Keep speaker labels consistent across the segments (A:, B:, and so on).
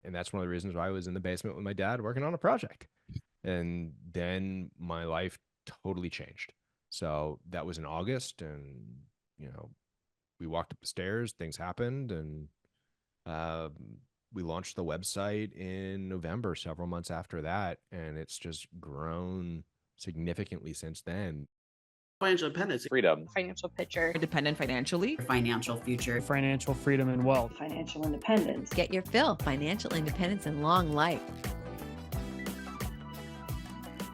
A: And that's one of the reasons why I was in the basement with my dad working on a project. And then my life totally changed. So that was in August, and you know, we walked up the stairs, things happened, and um, we launched the website in November, several months after that, and it's just grown significantly since then.
B: Financial independence,
C: freedom,
D: financial picture,
E: independent financially,
F: financial future,
G: financial freedom and wealth,
H: financial independence.
I: Get your fill, financial independence and long life.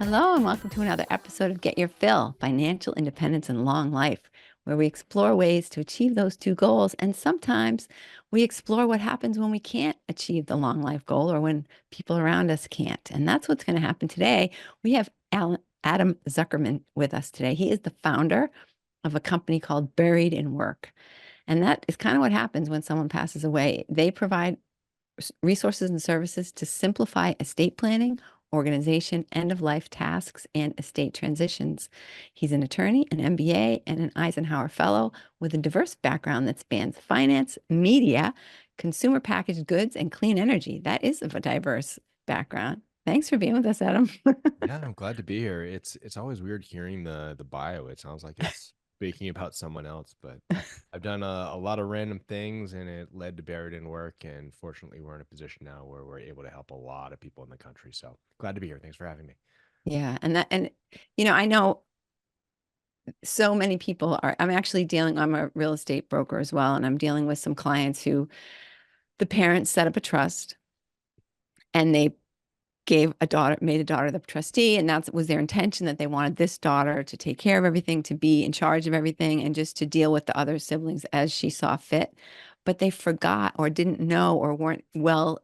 I: Hello, and welcome to another episode of Get Your Fill, Financial Independence and Long Life, where we explore ways to achieve those two goals. And sometimes we explore what happens when we can't achieve the long life goal or when people around us can't. And that's what's going to happen today. We have Adam Zuckerman with us today. He is the founder of a company called Buried in Work. And that is kind of what happens when someone passes away. They provide resources and services to simplify estate planning, organization, end-of-life tasks, and estate transitions. He's an attorney, an MBA, and an Eisenhower Fellow with a diverse background that spans finance, media, consumer packaged goods, and clean energy. That is a diverse background. Thanks for being with us, Adam.
A: Yeah, I'm glad to be here. It's always weird hearing the bio. It sounds like it's speaking about someone else, but I've done a lot of random things, and it led to Buried in Work. And fortunately, we're in a position now where we're able to help a lot of people in the country. So glad to be here. Thanks for having me.
I: Yeah, and I know so many people are. I'm a real estate broker as well, and I'm dealing with some clients who the parents set up a trust, and they made a daughter the trustee, and that was their intention, that they wanted this daughter to take care of everything, to be in charge of everything, and just to deal with the other siblings as she saw fit. But they forgot or didn't know or weren't well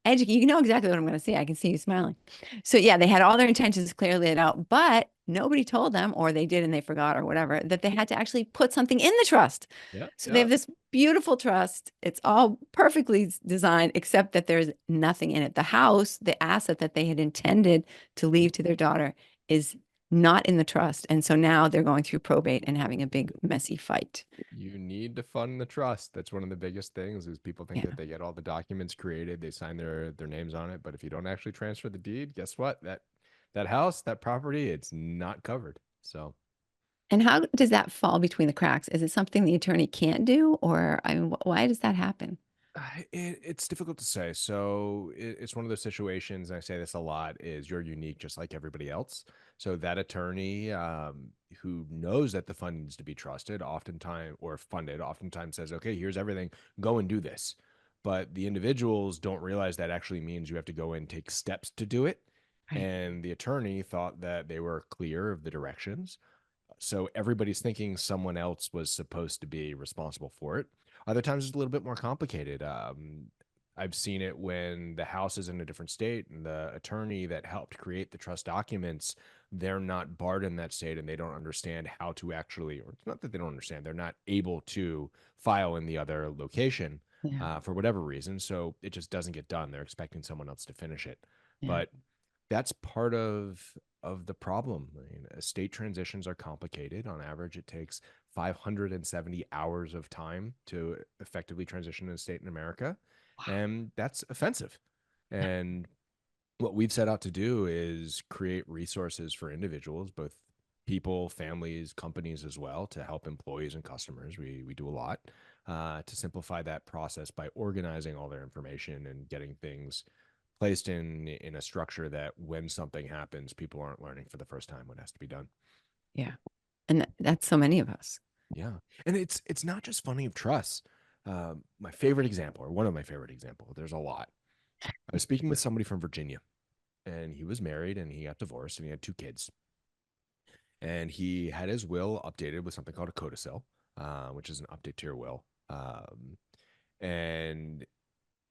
I: educated. You know exactly what I'm going to say. I can see you smiling. So yeah, they had all their intentions clearly laid out, but nobody told them, or they did and they forgot or whatever, that they had to actually put something in the trust.
A: Yeah.
I: So they have this beautiful trust. It's all perfectly designed, except that there's nothing in it. The house, the asset that they had intended to leave to their daughter, is not in the trust. And so now they're going through probate and having a big messy fight.
A: You need to fund the trust. That's one of the biggest things, is people think that they get all the documents created, they sign their names on it, but if you don't actually transfer the deed, guess what? That house, that property, it's not covered. So.
I: And how does that fall between the cracks? Is it something the attorney can't do, or why does that happen?
A: It's difficult to say. So it's one of those situations, and I say this a lot, is you're unique just like everybody else. So that attorney who knows that the fund needs to be trusted, oftentimes, or funded, oftentimes says, okay, here's everything, go and do this. But the individuals don't realize that actually means you have to go and take steps to do it. Right. And the attorney thought that they were clear of the directions. So everybody's thinking someone else was supposed to be responsible for it. Other times it's a little bit more complicated. I've seen it when the house is in a different state and the attorney that helped create the trust documents, they're not barred in that state and they don't understand how to actually, or it's not that they don't understand, they're not able to file in the other location for whatever reason. So it just doesn't get done. They're expecting someone else to finish it. Yeah. But that's part of the problem. I mean, estate transitions are complicated. On average, it takes 570 hours of time to effectively transition an estate in America. Wow. And that's offensive. And what we've set out to do is create resources for individuals, both people, families, companies as well, to help employees and customers. We do a lot to simplify that process by organizing all their information and getting things placed in a structure that when something happens, people aren't learning for the first time what has to be done.
I: Yeah. And that's so many of us.
A: Yeah. And it's not just funding of trusts. My favorite example, or one of my favorite examples, there's a lot. I was speaking with somebody from Virginia, and he was married and he got divorced and he had 2 kids. And he had his will updated with something called a codicil, which is an update to your will. And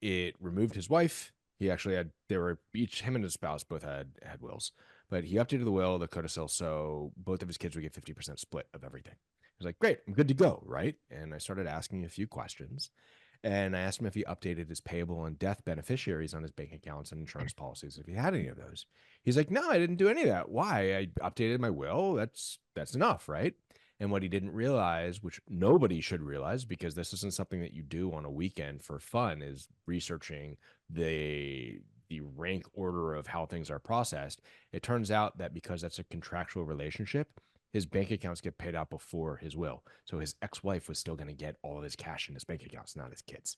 A: it removed his wife. He actually had, him and his spouse both had wills, but he updated the will, the codicil, so both of his kids would get 50% split of everything. I was like, great, I'm good to go, right? And I started asking a few questions, and I asked him if he updated his payable and death beneficiaries on his bank accounts and insurance policies, if he had any of those. He's like, no, I didn't do any of that. Why? I updated my will. That's enough, right? And what he didn't realize, which nobody should realize, because this isn't something that you do on a weekend for fun, is researching the the rank order of how things are processed, it turns out that because that's a contractual relationship, his bank accounts get paid out before his will. So his ex-wife was still going to get all of his cash in his bank accounts, not his kids.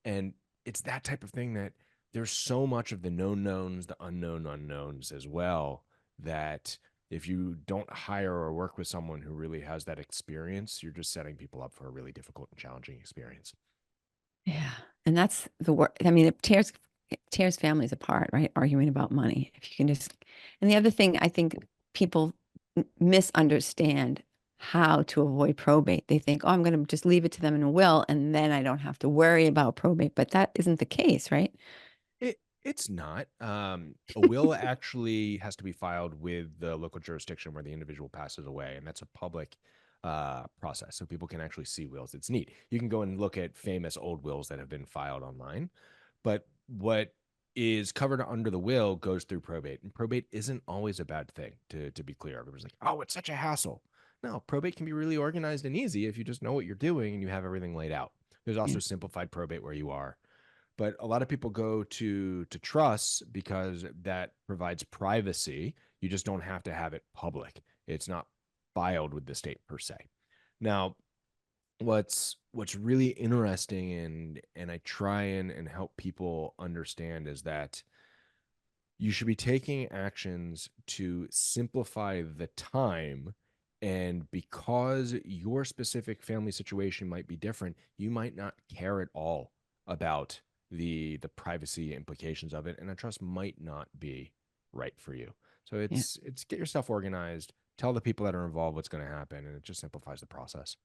A: And it's that type of thing that there's so much of the known knowns, the unknown unknowns as well, that if you don't hire or work with someone who really has that experience, you're just setting people up for a really difficult and challenging experience.
I: Yeah. And that's the work. I mean, it tears families apart, right? Arguing about money. If you can just, and the other thing I think people misunderstand how to avoid probate. They think, oh, I'm going to just leave it to them in a will and then I don't have to worry about probate. But that isn't the case, right?
A: It's not. A will actually has to be filed with the local jurisdiction where the individual passes away, and that's a public process, so people can actually see wills. It's neat. You can go and look at famous old wills that have been filed online, but what is covered under the will goes through probate, and probate isn't always a bad thing. To be clear, everyone's like, "Oh, it's such a hassle." No, probate can be really organized and easy if you just know what you're doing and you have everything laid out. There's
I: Yeah.
A: also simplified probate where you are, but a lot of people go to trusts because that provides privacy. You just don't have to have it public. It's not filed with the state per se. Now, what's really interesting, and I try and help people understand, is that you should be taking actions to simplify the time. And because your specific family situation might be different, you might not care at all about the privacy implications of it, and a trust might not be right for you. So
I: Yeah.
A: it's get your stuff organized, tell the people that are involved what's going to happen, and it just simplifies the process.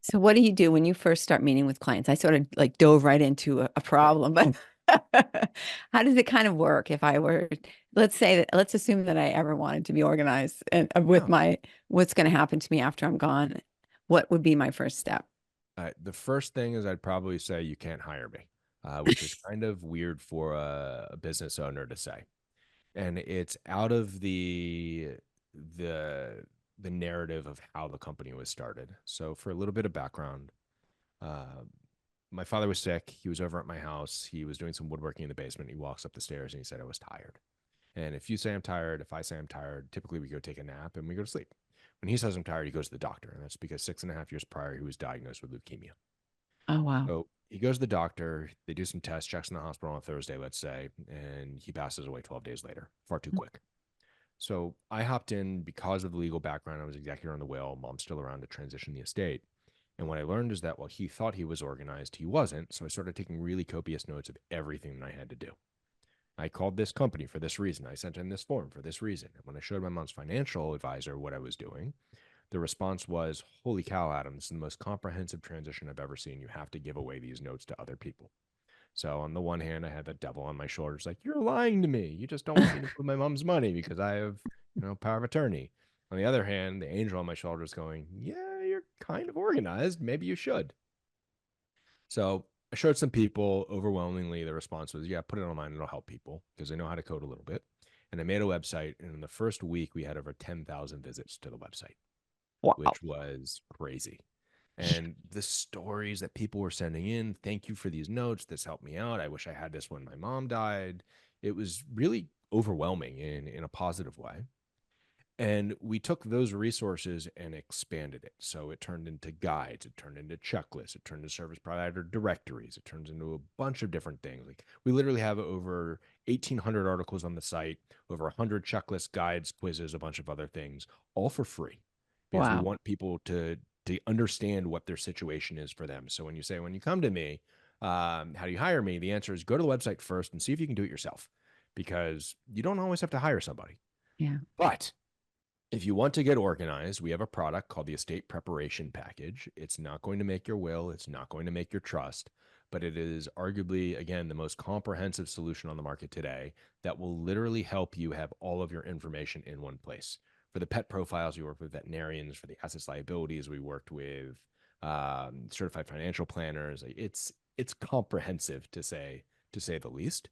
I: So what do you do when you first start meeting with clients? I sort of like dove right into a problem, but how does it kind of work if I were, let's say that, let's assume that I ever wanted to be organized and with
A: Yeah.
I: my, what's going to happen to me after I'm gone? What would be my first step?
A: The first thing is I'd probably say you can't hire me, which is kind of weird for a business owner to say, and it's out of the the narrative of how the company was started. So for a little bit of background, uh, my father was sick. He was over at my house. He was doing some woodworking in the basement. He walks up the stairs and he said I was tired. And if you say I'm tired, if I say I'm tired, typically we go take a nap and we go to sleep. When he says I'm tired, he goes to the doctor, and that's because 6.5 years prior he was diagnosed with leukemia.
I: Oh, wow.
A: So he goes to the doctor. They do some tests, checks in the hospital on a Thursday, let's say, and he passes away 12 days later. Far too quick. So I hopped in because of the legal background. I was executor on the will. Mom's still around to transition the estate. And what I learned is that while he thought he was organized, he wasn't. So I started taking really copious notes of everything that I had to do. I called this company for this reason. I sent in this form for this reason. And when I showed my mom's financial advisor what I was doing, the response was, "Holy cow, Adam, this is the most comprehensive transition I've ever seen. You have to give away these notes to other people." So on the one hand, I had that devil on my shoulders, like, "You're lying to me. You just don't want me to move my mom's money because I have, power of attorney." On the other hand, the angel on my shoulders going, "Yeah, you're kind of organized. Maybe you should." So I showed some people. Overwhelmingly, the response was, "Yeah, put it online. It'll help people because they know how to code a little bit." And I made a website. And in the first week, we had over 10,000 visits to the website,
I: Wow.
A: which was crazy. And the stories that people were sending in, "Thank you for these notes. This helped me out. I wish I had this when my mom died." It was really overwhelming in a positive way. And we took those resources and expanded it. So it turned into guides, it turned into checklists, it turned into service provider directories, it turns into a bunch of different things. Like we literally have over 1,800 articles on the site, over 100 checklists, guides, quizzes, a bunch of other things, all for free, because we
I: Wow.
A: want people to understand what their situation is for them. So when you say, when you come to me, how do you hire me? The answer is go to the website first and see if you can do it yourself, because you don't always have to hire somebody.
I: Yeah.
A: But if you want to get organized, we have a product called the Estate Preparation Package. It's not going to make your will, it's not going to make your trust, but it is arguably, again, the most comprehensive solution on the market today that will literally help you have all of your information in one place. For the pet profiles, we work with veterinarians. For the assets liabilities, we worked with certified financial planners. It's comprehensive, to say the least.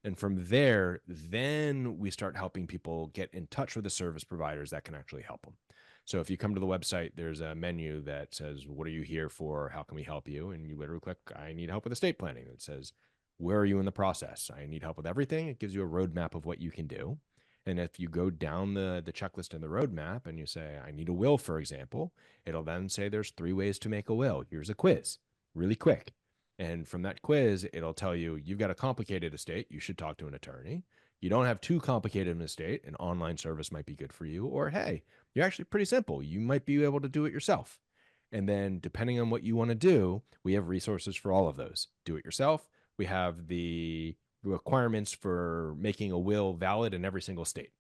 A: And from there, then we start helping people get in touch with the service providers that can actually help them. So if you come to the website, there's a menu that says, "What are you here for? How can we help you?" And you literally click, "I need help with estate planning." It says, where are you in the process? I need help with everything. It gives you a roadmap of what you can do. And if you go down the checklist and the roadmap and you say, I need a will, for example, it'll then say there's 3 ways to make a will. Here's a quiz, really quick. And from that quiz, it'll tell you you've got a complicated estate. You should talk to an attorney. You don't have too complicated an estate. An online service might be good for you. Or, hey, you're actually pretty simple. You might be able to do it yourself. And then, depending on what you want to do, we have resources for all of those. Do it yourself. We have the requirements for making a will valid in every single state.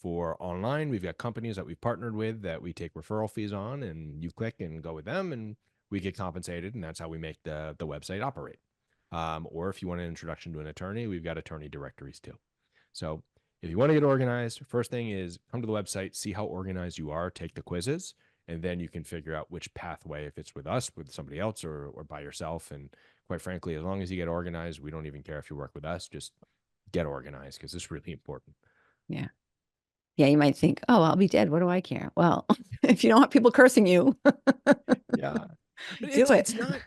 A: For online, we've got companies that we've partnered with that we take referral fees on, and you click and go with them, and we get compensated, and that's how we make the website operate. Or if you want an introduction to an attorney, we've got attorney directories too. So if you want to get organized, first thing is come to the website, see how organized you are, take the quizzes, and then you can figure out which pathway, if it's with us, with somebody else, or by yourself. And quite frankly, as long as you get organized, we don't even care if you work with us. Just get organized because it's really important.
I: Yeah. Yeah. You might think, oh, I'll be dead. What do I care? Well, if you don't want people cursing you,
A: Yeah. But
I: do it.
A: it's not,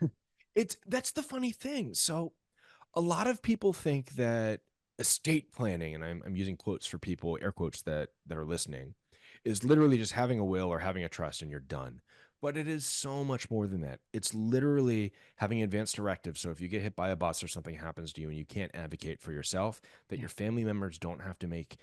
A: that's the funny thing. So a lot of people think that estate planning, and I'm using quotes for people, air quotes that are listening, is literally just having a will or having a trust and you're done. But it is so much more than that. It's literally having advanced directives. So if you get hit by a bus or something happens to you and you can't advocate for yourself, that
I: Yeah.
A: your family members don't have to make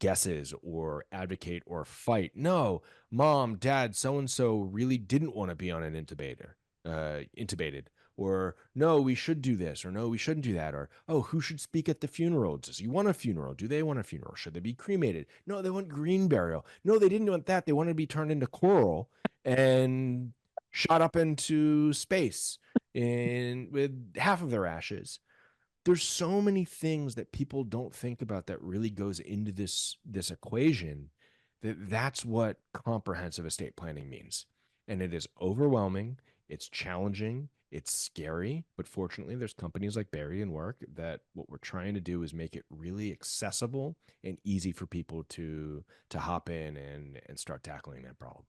A: guesses or advocate or fight. No, mom, dad, so and so really didn't want to be on an intubated, or no, we should do this, or no, we shouldn't do that, or oh, who should speak at the funeral? Does he want a funeral? Do they want a funeral? Should they be cremated? No, they want green burial. No, they didn't want that. They wanted to be turned into coral and shot up into space in with half of their ashes. There's so many things that people don't think about that really goes into this equation, that's what comprehensive estate planning means. And it is overwhelming, it's challenging, it's scary, but fortunately there's companies like Barry and Work that what we're trying to do is make it really accessible and easy for people to hop in and start tackling that problem.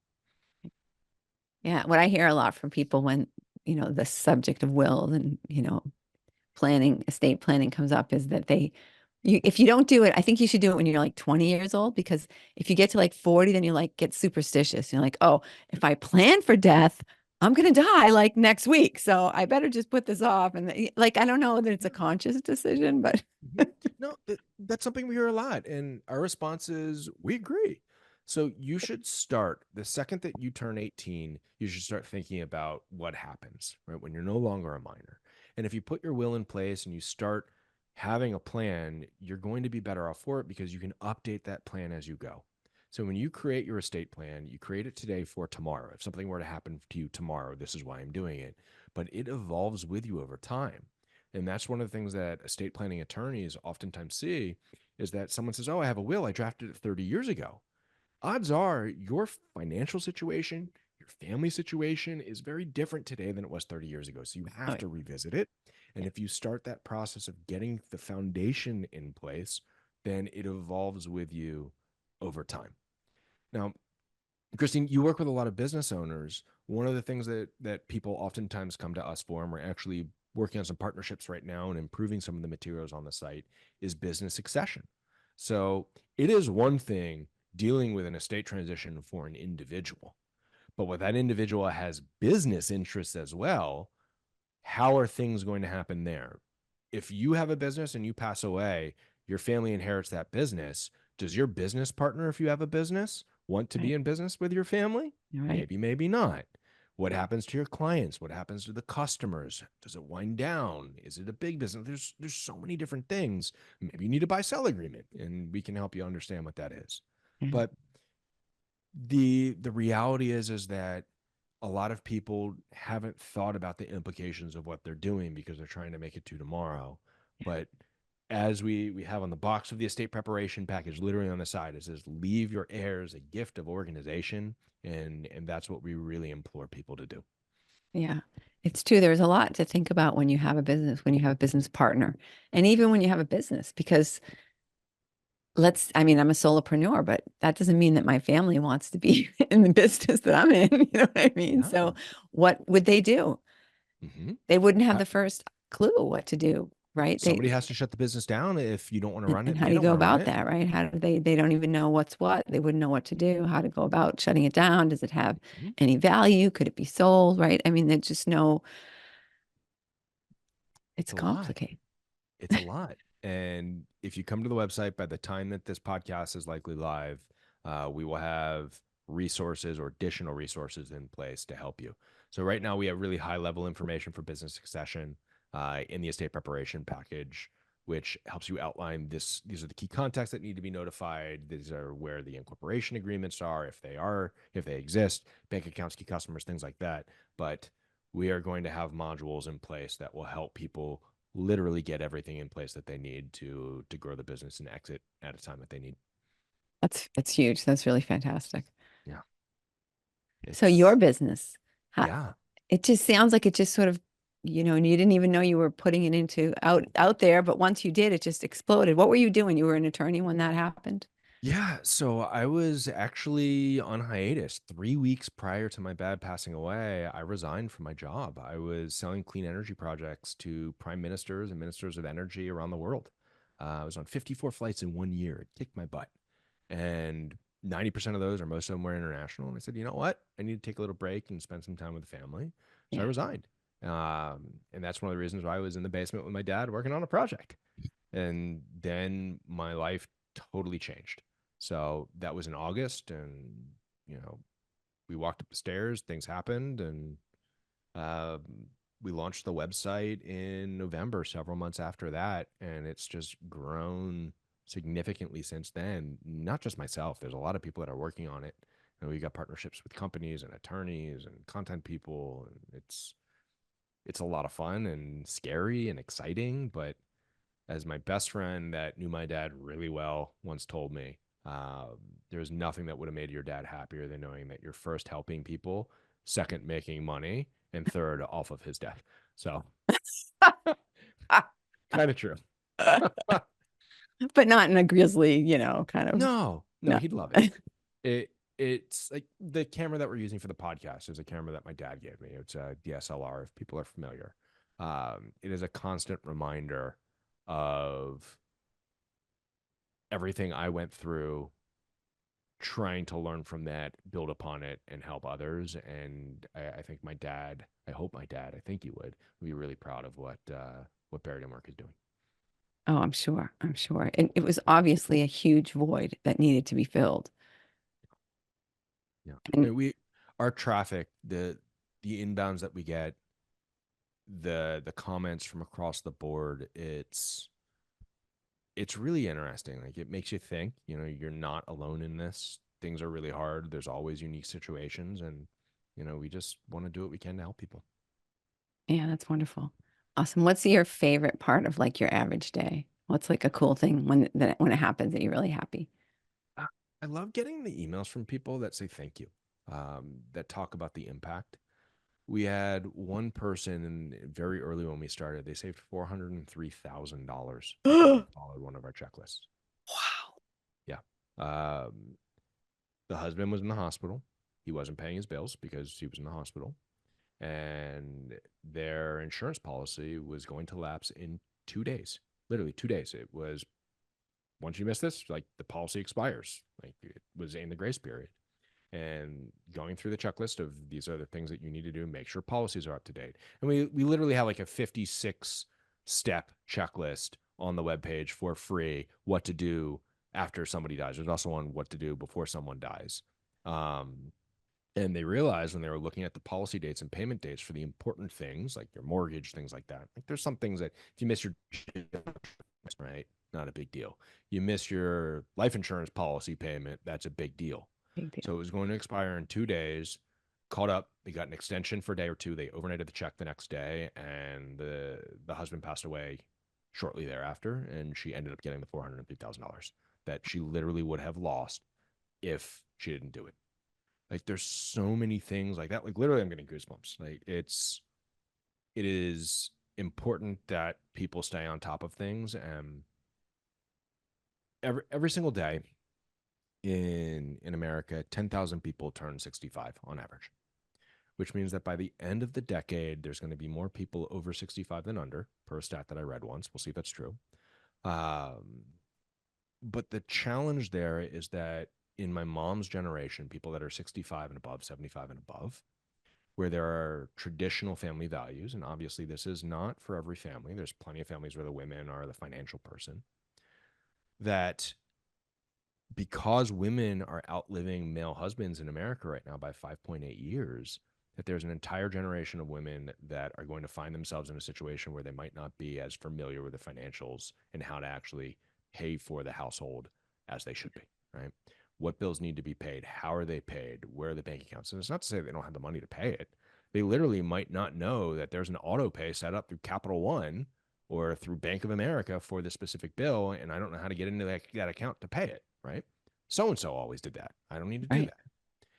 I: Yeah. What I hear a lot from people when, the subject of will and, planning, estate planning comes up is that if you don't do it, I think you should do it when you're like 20 years old, because if you get to like 40, then you like get superstitious. You're like, oh, if I plan for death, I'm going to die like next week. So I better just put this off. And like, I don't know that it's a conscious decision, but
A: Mhm. No, that's something we hear a lot. And our response is we agree. So you should start the second that you turn 18, you should start thinking about what happens, right? When you're no longer a minor. And if you put your will in place and you start having a plan, you're going to be better off for it because you can update that plan as you go. So when you create your estate plan, you create it today for tomorrow. If something were to happen to you tomorrow, this is why I'm doing it. But it evolves with you over time. And that's one of the things that estate planning attorneys oftentimes see is that someone says, oh, I have a will. I drafted it 30 years ago. Odds are your financial situation, your family situation is very different today than it was 30 years ago. So you
I: oh,
A: have to revisit it. And
I: yeah.
A: if you start that process of getting the foundation in place, then it evolves with you over time. Now, Christine, you work with a lot of business owners. One of the things that people oftentimes come to us for, and we're actually working on some partnerships right now and improving some of the materials on the site, is business succession. So it is one thing dealing with an estate transition for an individual, but when that individual has business interests as well, how are things going to happen there? If you have a business and you pass away, your family inherits that business. Does your business partner, if you have a business, want to be
I: Right.
A: in business with your family?
I: You're right.
A: Maybe, maybe not. What happens to your clients? What happens to the customers? Does it wind down? Is it a big business? There's so many different things. Maybe you need a buy-sell agreement, and we can help you understand what that is.
I: Yeah.
A: But the reality is that a lot of people haven't thought about the implications of what they're doing because they're trying to make it to tomorrow.
I: Yeah.
A: But as we have on the box of the estate preparation package, literally on the side, it says, leave your heirs a gift of organization. And that's what we really implore people to do.
I: Yeah. It's true. There's a lot to think about when you have a business, when you have a business partner, and even when you have a business, because I mean, I'm a solopreneur, but that doesn't mean that my family wants to be in the business that I'm in. You know what I mean? So
A: No.
I: what would they do?
A: Hmm.
I: They wouldn't have the first clue what to do. right?
A: Somebody has to shut the business down if you don't want to run it
I: And
A: and
I: how
A: they
I: do you
A: don't
I: go
A: want to run
I: about
A: it.
I: that, right? How do they don't even know what's what. They wouldn't know what to do, how to go about shutting it down. Does it have
A: Mhm.
I: any value? Could it be sold, right? I mean, there's just no,
A: It's
I: it's
A: a lot.
I: complicated.
A: It's a lot. And if you come to the website by the time that this podcast is likely live, we will have resources or additional resources in place to help you. So right now we have really high level information for business succession in the estate preparation package, which helps you outline this. These are the key contacts that need to be notified. These are where the incorporation agreements are, if they exist, bank accounts, key customers, things like that. But we are going to have modules in place that will help people literally get everything in place that they need to grow the business and exit at a time that they need.
I: That's huge. That's really fantastic.
A: Yeah.
I: So your
A: It's
I: business, how,
A: yeah.
I: it just sounds like it just sort of, and you didn't even know you were putting it into out there, but once you did, it just exploded. What were you doing? You were an attorney when that happened?
A: Yeah, so I was actually on hiatus 3 weeks prior to my dad passing away. I resigned from my job. I was selling clean energy projects to prime ministers and ministers of energy around the world. I was on 54 flights in 1 year. It kicked my butt. And 90% of those, or most of them, were international. And I said, you know what? I need to take a little break and spend some time with the family. So I
I: Yeah.
A: resigned. And that's one of the reasons why I was in the basement with my dad working on a project. And then my life totally changed. So that was in August, and you know, we walked up the stairs, things happened, and um, we launched the website in November, several months after that, and it's just grown significantly since then. Not just myself, there's a lot of people that are working on it. And we got partnerships with companies and attorneys and content people, and it's a lot of fun and scary and exciting, but as my best friend that knew my dad really well once told me, there's nothing that would have made your dad happier than knowing that you're first helping people, second making money, and third off of his death. So kind of true.
I: But not in a grisly, kind of,
A: No, no,
I: no.
A: he'd love it. It's like the camera that we're using for the podcast is a camera that my dad gave me. It's a DSLR, if people are familiar. It is a constant reminder of everything I went through, trying to learn from that, build upon it, and help others. And I think my dad, I hope my dad, I think he would be really proud of what Buried in Work is doing.
I: Oh, I'm sure. I'm sure. And it was obviously a huge void that needed to be filled.
A: Yeah,
I: And
A: and our traffic, the inbounds that we get, the comments from across the board, it's really interesting. Like it makes you think. You're not alone in this. Things are really hard. There's always unique situations, and we just want to do what we can to help people.
I: yeah, that's wonderful. Awesome. What's your favorite part of like your average day? What's like a cool thing when it happens that you're really happy?
A: Uh, I love getting the emails from people that say thank you, that talk about the impact. We had one person very early when we started, they saved $403,000 because they followed one of our checklists.
I: Wow.
A: Yeah. Um, the husband was in the hospital. He wasn't paying his bills because he was in the hospital. And their insurance policy was going to lapse in 2 days, literally 2 days. It was, once you miss this, like the policy expires. Like it was in the grace period. And going through the checklist of these are the things that you need to do, make sure policies are up to date. And we literally have like a 56-step checklist on the webpage for free, what to do after somebody dies. There's also one what to do before someone dies. Um, and they realized when they were looking at the policy dates and payment dates for the important things like your mortgage, things like that. Like there's some things that if you miss your right, not a big deal. You miss your life insurance policy payment, that's a big deal.
I: Big
A: So
I: deal.
A: it was going to expire in 2 days. Caught up, they got an extension for a day or two. They overnighted the check the next day, and the husband passed away shortly thereafter, and she ended up getting the $450,000 that she literally would have lost if she didn't do it. Like there's so many things like that. Like literally, I'm getting goosebumps. Like it is important that people stay on top of things, and every single day in America, 10,000 people turn 65 on average. which means that by the end of the decade, there's going to be more people over 65 than under, per a stat that I read once. We'll see if that's true. Um, but the challenge there is that in my mom's generation, people that are 65 and above, 75 and above, where there are traditional family values, and obviously this is not for every family. There's plenty of families where the women are the financial person, that because women are outliving male husbands in America right now by 5.8 years, that there's an entire generation of women that are going to find themselves in a situation where they might not be as familiar with the financials and how to actually pay for the household as they should be, right? What bills need to be paid? How are they paid? Where are the bank accounts? And it's not to say they don't have the money to pay it. They literally might not know that there's an auto pay set up through Capital One or through Bank of America for this specific bill, and I don't know how to get into that account to pay it, right? So and so always did that. I don't need to do
I: Right.
A: that.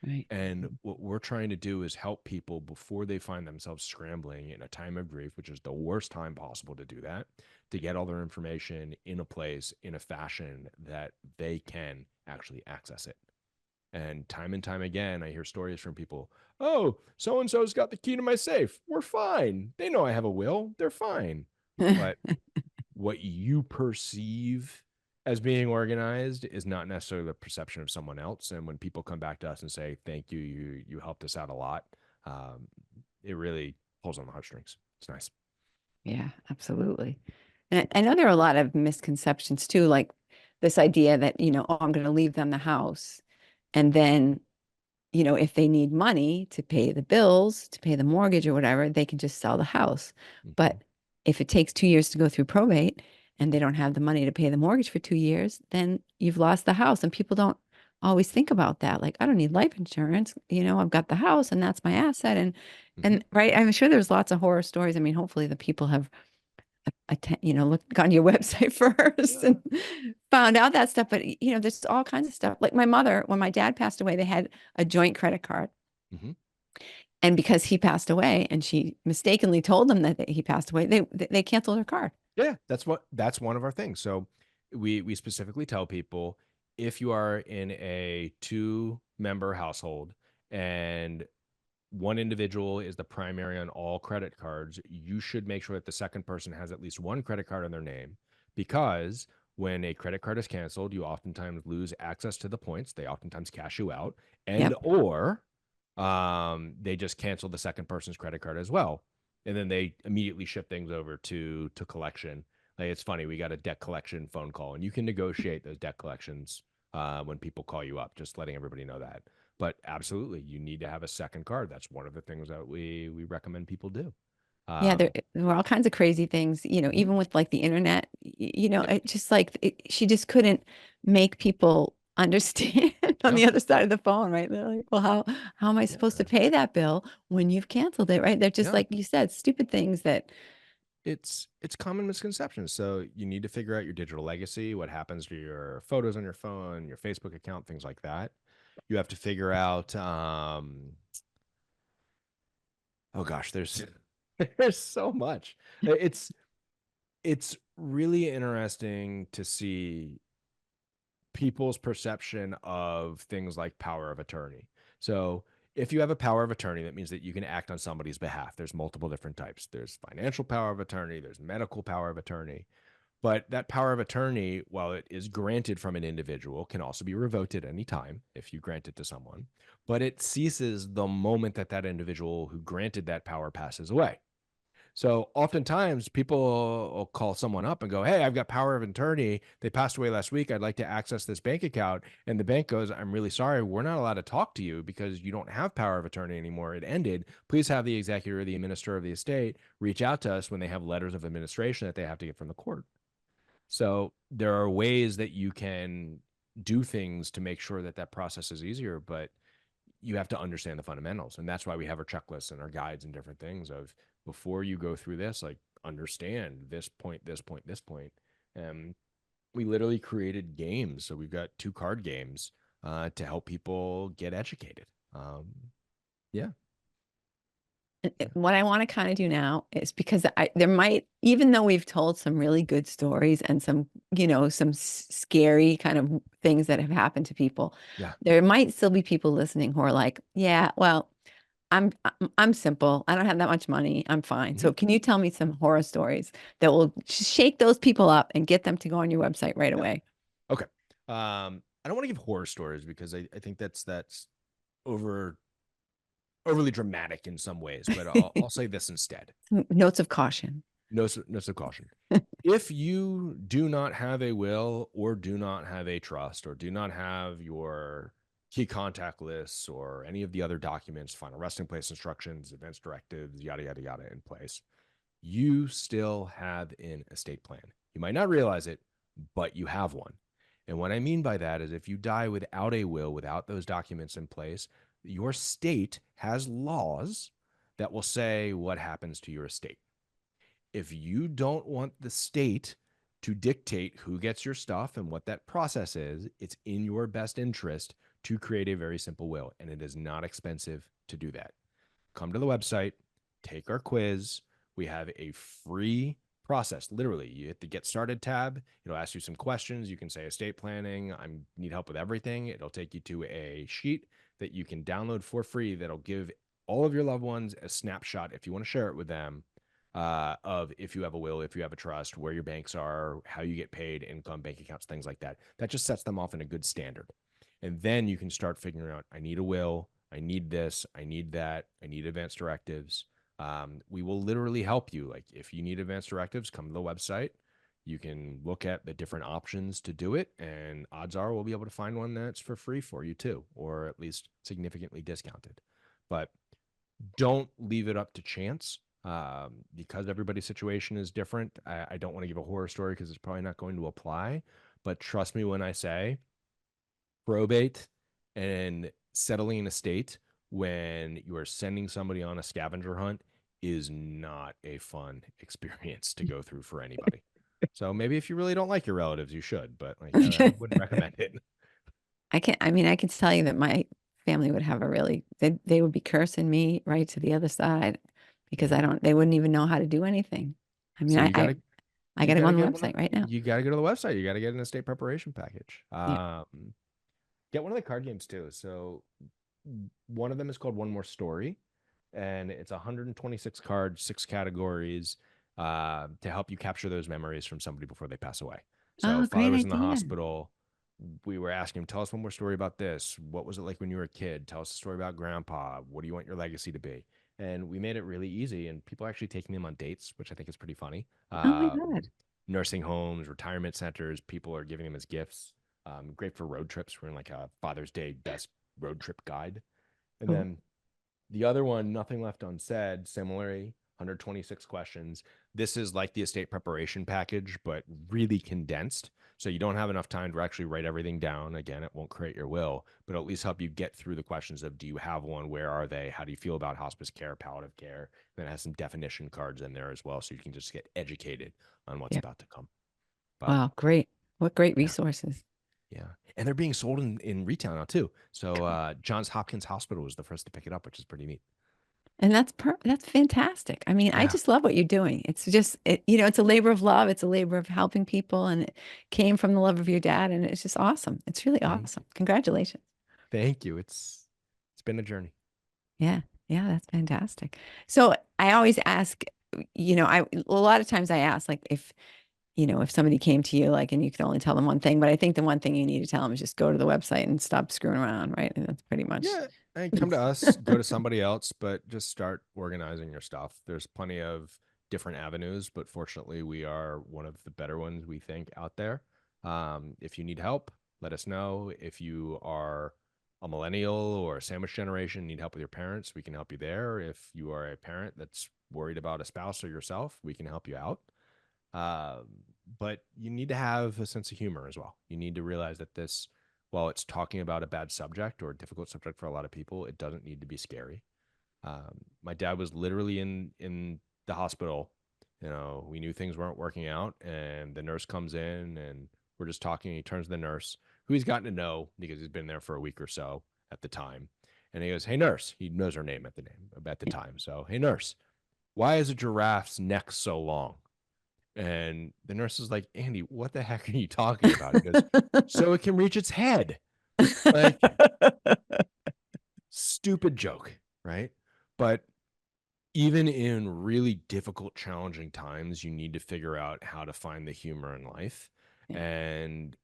I: Right.
A: And what we're trying to do is help people before they find themselves scrambling in a time of grief, which is the worst time possible to do that, to get all their information in a place, in a fashion that they can actually access it. And time again, I hear stories from people, oh, so and so's got the key to my safe. We're fine. They know I have a will. They're fine. But what you perceive as being organized is not necessarily the perception of someone else. And when people come back to us and say, thank you, you helped us out a lot, it really pulls on the heartstrings. It's nice.
I: Yeah, absolutely. And I know there are a lot of misconceptions too, like this idea that, oh, I'm going to leave them the house. And then, if they need money to pay the bills, to pay the mortgage or whatever, they can just sell the house.
A: Mhm.
I: But if it takes 2 years to go through probate and they don't have the money to pay the mortgage for 2 years, then you've lost the house. And people don't always think about that. Like, I don't need life insurance. I've got the house and that's my asset. And
A: Mhm.
I: right, I'm sure there's lots of horror stories. I mean, hopefully the people have gone to your website first and found out that stuff. But there's all kinds of stuff. Like my mother, when my dad passed away, they had a joint credit card.
A: Mhm.
I: And because he passed away and she mistakenly told them that he passed away, they canceled her card.
A: Yeah, that's one of our things. So we specifically tell people if you are in a two-member household and one individual is the primary on all credit cards, you should make sure that the second person has at least one credit card in their name because when a credit card is canceled, you oftentimes lose access to the points. They oftentimes cash you out and
I: Yep.
A: or they just cancel the second person's credit card as well. And then they immediately ship things over to collection. Like it's funny, we got a debt collection phone call and you can negotiate those debt collections when people call you up, just letting everybody know that. But absolutely, you need to have a second card. That's one of the things that we recommend people do.
I: Yeah,
A: Um,
I: there were all kinds of crazy things,
A: mhm.
I: even with like the internet,
A: Yeah,
I: it just like she just couldn't make people understand on
A: no,
I: the other side of the phone, right? They're like, well, how am I supposed to
A: yeah,
I: pay that bill when you've canceled it, right? They're just
A: yeah.
I: like you said, stupid things that,
A: It's common misconceptions. So you need to figure out your digital legacy, what happens to your photos on your phone, your Facebook account, things like that. You have to figure out oh gosh, there's there's so much. It's really interesting to see people's perception of things like power of attorney. So, if you have a power of attorney, that means that you can act on somebody's behalf. There's multiple different types. There's financial power of attorney, there's medical power of attorney. But that power of attorney, while it is granted from an individual, can also be revoked at any time if you grant it to someone. But it ceases the moment that that individual who granted that power passes away. So oftentimes people will call someone up and go, hey, I've got power of attorney. They passed away last week. I'd like to access this bank account. And the bank goes, I'm really sorry. We're not allowed to talk to you because you don't have power of attorney anymore. It ended. Please have the executor or the administrator of the estate reach out to us when they have letters of administration that they have to get from the court. So there are ways that you can do things to make sure that that process is easier, but you have to understand the fundamentals. And that's why we have our checklists and our guides and different things of before you go through this, like understand this point, this point, this point. And we literally created games. So we've got two card games to help people get educated. Yeah. Yeah.
I: what I want to kind of do now is because there might, even though we've told some really good stories and some scary kind of things that have happened to people,
A: Yeah.
I: there might still be people listening who are like, yeah, well, I'm simple. I don't have that much money. I'm fine.
A: Mhm.
I: So can you tell me some horror stories that will shake those people up and get them to go on your website right
A: Yeah.
I: away?
A: Okay. I don't want to give horror stories because I think that's over overly dramatic in some ways, but I'll say this instead.
I: Notes of caution.
A: No caution. If you do not have a will or do not have a trust or do not have your key contact lists or any of the other documents, final resting place instructions, events directives, yada, yada, yada in place, you still have an estate plan. You might not realize it, but you have one. And what I mean by that is if you die without a will, without those documents in place, your state has laws that will say what happens to your estate. If you don't want the state to dictate who gets your stuff and what that process is, it's in your best interest to create a very simple will. And it is not expensive to do that. Come to the website, take our quiz. We have a free process. Literally, you hit the Get Started tab. It'll ask you some questions. You can say estate planning. I need help with everything. It'll take you to a sheet that you can download for free that'll give all of your loved ones a snapshot if you want to share it with them of if you have a will, if you have a trust, where your banks are, how you get paid, income, bank accounts, things like that. That just sets them off in a good standard. And then you can start figuring out, I need a will, I need this, I need that, I need advanced directives. We will literally help you. Like if you need advanced directives, come to the website. You can look at the different options to do it, and odds are we'll be able to find one that's for free for you too, or at least significantly discounted. But don't leave it up to chance because everybody's situation is different. I don't want to give a horror story because it's probably not going to apply, but trust me when I say probate and settling an estate when you are sending somebody on a scavenger hunt is not a fun experience to go through for anybody. So maybe if you really don't like your relatives, you should, but like I wouldn't recommend it.
I: I mean, I can tell you that my family would have a really, they would be cursing me right to the other side because
A: Yeah.
I: they wouldn't even know how to do anything. I mean,
A: So
I: I
A: you
I: got to go
A: gotta
I: on the
A: get one of
I: website right now.
A: you gotta go to the website. You gotta get an estate preparation package.
I: Yeah.
A: Get one of the card games too. So one of them is called One More Story, and it's 126 cards, 6 categories to help you capture those memories from somebody before they pass away. So
I: Oh,
A: father
I: great
A: was in the
I: idea.
A: hospital. We were asking him, tell us one more story about this. What was it like when you were a kid? Tell us a story about grandpa. What do you want your legacy to be? And we made it really easy, and people are actually taking them on dates, which I think is pretty funny.
I: Oh my God.
A: Nursing homes, retirement centers, people are giving them as gifts. Great for road trips. We're in like a Father's Day best road trip guide. And
I: Cool.
A: then the other one, Nothing Left Unsaid, similarly, 126 questions. This is like the estate preparation package, but really condensed. So you don't have enough time to actually write everything down. Again, it won't create your will, but at least help you get through the questions of do you have one? Where are they? How do you feel about hospice care, palliative care? Then it has some definition cards in there as well. So you can just get educated on what's
I: Yeah.
A: about to come. But
I: Wow. Great. What great
A: yeah,
I: resources.
A: yeah. And they're being sold in retail now too. So Johns Hopkins Hospital was the first to pick it up, which is pretty neat.
I: And that's fantastic. I mean, I
A: Yeah.
I: just love what you're doing. It's just, it's a labor of love. It's a labor of helping people, and it came from the love of your dad, and it's just awesome. It's really
A: Thank
I: awesome. Congratulations.
A: Thank you. It's been a journey.
I: Yeah. Yeah, that's fantastic. So I always ask, a lot of times I ask, like, if somebody came to you, like, and you could only tell them one thing, but I think the one thing you need to tell them is just go to the website and stop screwing around, right? And that's pretty much.
A: Yeah, and come to us, go to somebody else, but just start organizing your stuff. There's plenty of different avenues, but fortunately, we are one of the better ones we think out there. If you need help, let us know. If you are a millennial or a sandwich generation, need help with your parents, we can help you there. If you are a parent that's worried about a spouse or yourself, we can help you out. But you need to have a sense of humor as well. You need to realize that this, while it's talking about a bad subject or a difficult subject for a lot of people, it doesn't need to be scary. My dad was literally in the hospital. You know, we knew things weren't working out, and the nurse comes in, and we're just talking. He turns to the nurse, who he's gotten to know because he's been there for a week or so at the time, and he goes, "Hey, nurse." He knows her name at the time. So, "Hey, nurse, why is a giraffe's neck so long?" And the nurse is like, "Andy, what the heck are you talking about?" He goes, "So it can reach its head." Like, stupid joke, right? But even in really difficult, challenging times, you need to figure out how to find the humor in life.
I: Yeah.
A: And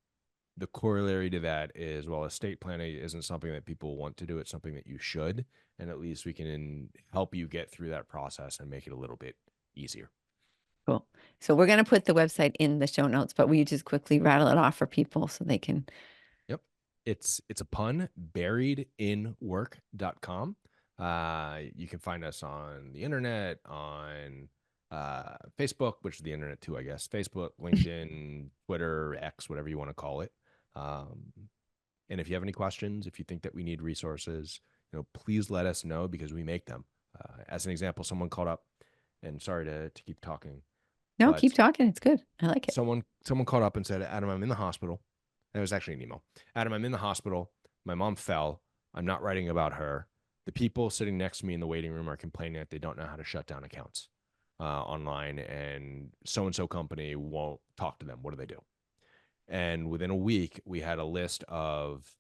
A: the corollary to that is, well, estate planning isn't something that people want to do. It's something that you should. And at least we can help you get through that process and make it a little bit easier.
I: Cool. So we're going to put the website in the show notes, but will you just quickly rattle it off for people so they can?
A: Yep. It's a pun, buriedinwork.com. You can find us on the internet, on Facebook, which is the internet too, I guess. Facebook, LinkedIn, Twitter, X, whatever you want to call it. Um, and if you have any questions, if you think that we need resources, please let us know because we make them. As an example, someone called up, and sorry to keep talking,
I: No,
A: but
I: keep talking. It's good. I like it.
A: someone called up and said, Adam, I'm in the hospital. And it was actually an email. Adam, I'm in the hospital. My mom fell. I'm not writing about her. The people sitting next to me in the waiting room are complaining that they don't know how to shut down accounts online, and so company won't talk to them. What do they do? And within a week, we had a list of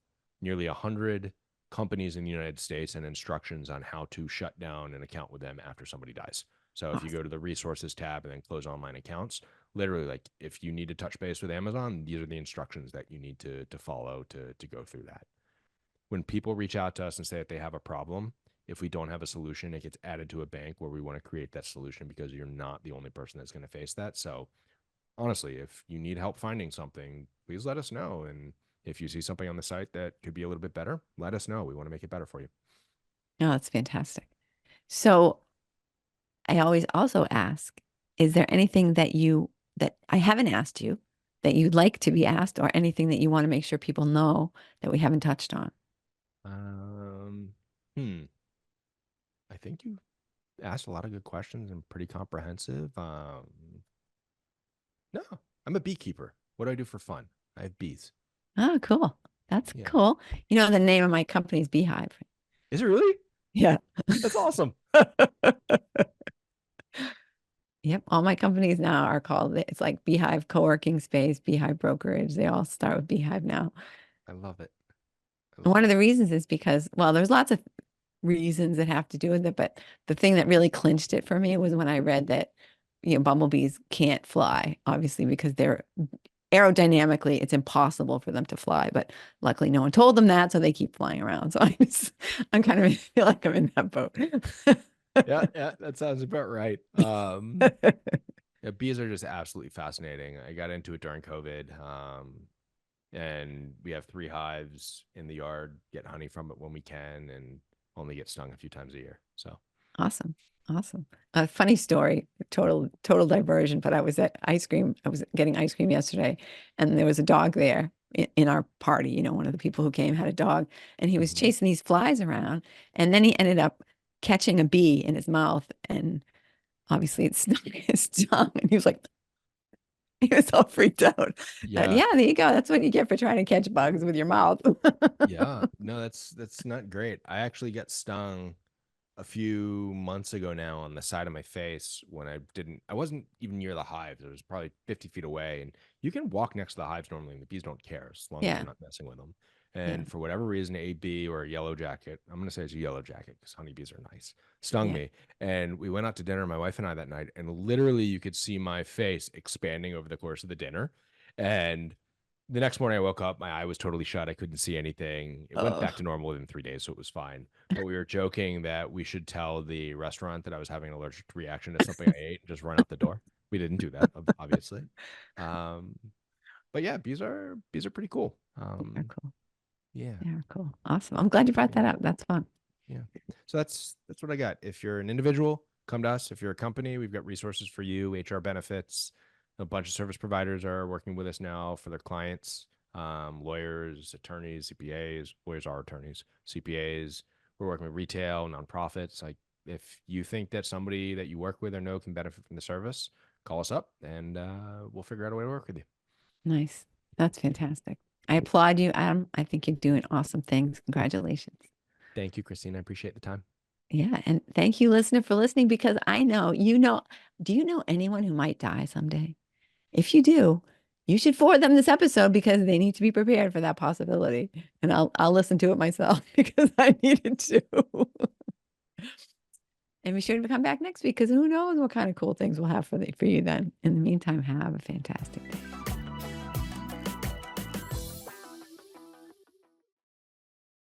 A: nearly 100 companies in the United States and instructions on how to shut down an account with them after somebody dies. So if you
I: Awesome.
A: go to the resources tab and then close online accounts, literally, like if you need to touch base with Amazon, these are the instructions that you need to follow to go through that. When people reach out to us and say that they have a problem, if we don't have a solution, it gets added to a bank where we want to create that solution because you're not the only person that's going to face that. So honestly, if you need help finding something, please let us know. And if you see something on the site that could be a little bit better, let us know. We want to make it better for you.
I: Oh, that's fantastic. So I always also ask, is there anything that I haven't asked you that you'd like to be asked, or anything that you want to make sure people know that we haven't touched on?
A: Um, hmm. I think you asked a lot of good questions and pretty comprehensive. No, I'm a beekeeper. What do I do for fun? I have bees.
I: Oh, cool. That's
A: Yeah.
I: cool. You know, the name of my company is Beehive.
A: Is it really?
I: Yeah.
A: That's awesome.
I: Yep. All my companies now are called, it's like Beehive Co-working Space, Beehive Brokerage. They all start with Beehive now.
A: I love it. I
I: And
A: love
I: one of
A: it.
I: the reasons is because, well, there's lots of reasons that have to do with it, but the thing that really clinched it for me was when I read that, bumblebees can't fly, obviously, because they're aerodynamically, it's impossible for them to fly. But luckily, no one told them that, so they keep flying around. So I'm kind of feel like I'm in that boat.
A: Yeah, yeah, that sounds about right. Yeah, bees are just absolutely fascinating. I got into it during COVID. And we have 3 hives in the yard, get honey from it when we can, and only get stung a few times a year. So,
I: Awesome. Awesome. A funny story, total diversion, but I was at ice cream. I was getting ice cream yesterday, and there was a dog there in our party. One of the people who came had a dog, and he was
A: mhm.
I: chasing these flies around, and then he ended up catching a bee in his mouth, and obviously it stung his tongue, and he was like, he was all freaked out.
A: Yeah,
I: Yeah, there you go. That's what you get for trying to catch bugs with your mouth.
A: yeah. No, that's not great. I actually got stung a few months ago now on the side of my face when I wasn't even near the hives. It was probably 50 feet away. And you can walk next to the hives normally, and the bees don't care as long as
I: Yeah,
A: you're not messing with them.
I: yeah,
A: And for whatever reason, a bee or a yellow jacket, I'm going to say it's a yellow jacket because honeybees are nice, stung
I: yeah.
A: me. And we went out to dinner, my wife and I, that night. And literally, you could see my face expanding over the course of the dinner. And the next morning I woke up, my eye was totally shut. I couldn't see anything. It went back
I: Oh,
A: to normal within 3 days, so it was fine. But we were joking that we should tell the restaurant that I was having an allergic reaction to something I ate and just run out the door. We didn't do that, obviously. Um, but yeah, bees are pretty cool.
I: they're cool.
A: Yeah,
I: They're cool. Awesome. I'm glad you brought
A: yeah,
I: that up. That's fun.
A: yeah. So that's what I got. If you're an individual, come to us. If you're a company, we've got resources for you, HR benefits. A bunch of service providers are working with us now for their clients. Lawyers, attorneys, CPAs. Lawyers are attorneys, CPAs. We're working with retail, nonprofits. Like if you think that somebody that you work with or know can benefit from the service, call us up and we'll figure out a way to work with you.
I: Nice. That's fantastic. I applaud you, Adam. I think you're doing awesome things. Congratulations.
A: Thank you, Christine. I appreciate the time.
I: Yeah. And thank you, listener, for listening, because I know, do you know anyone who might die someday? If you do, you should forward them this episode because they need to be prepared for that possibility. And I'll listen to it myself because I needed to. And be sure to come back next week because who knows what kind of cool things we'll have for you then. In the meantime, have a fantastic day.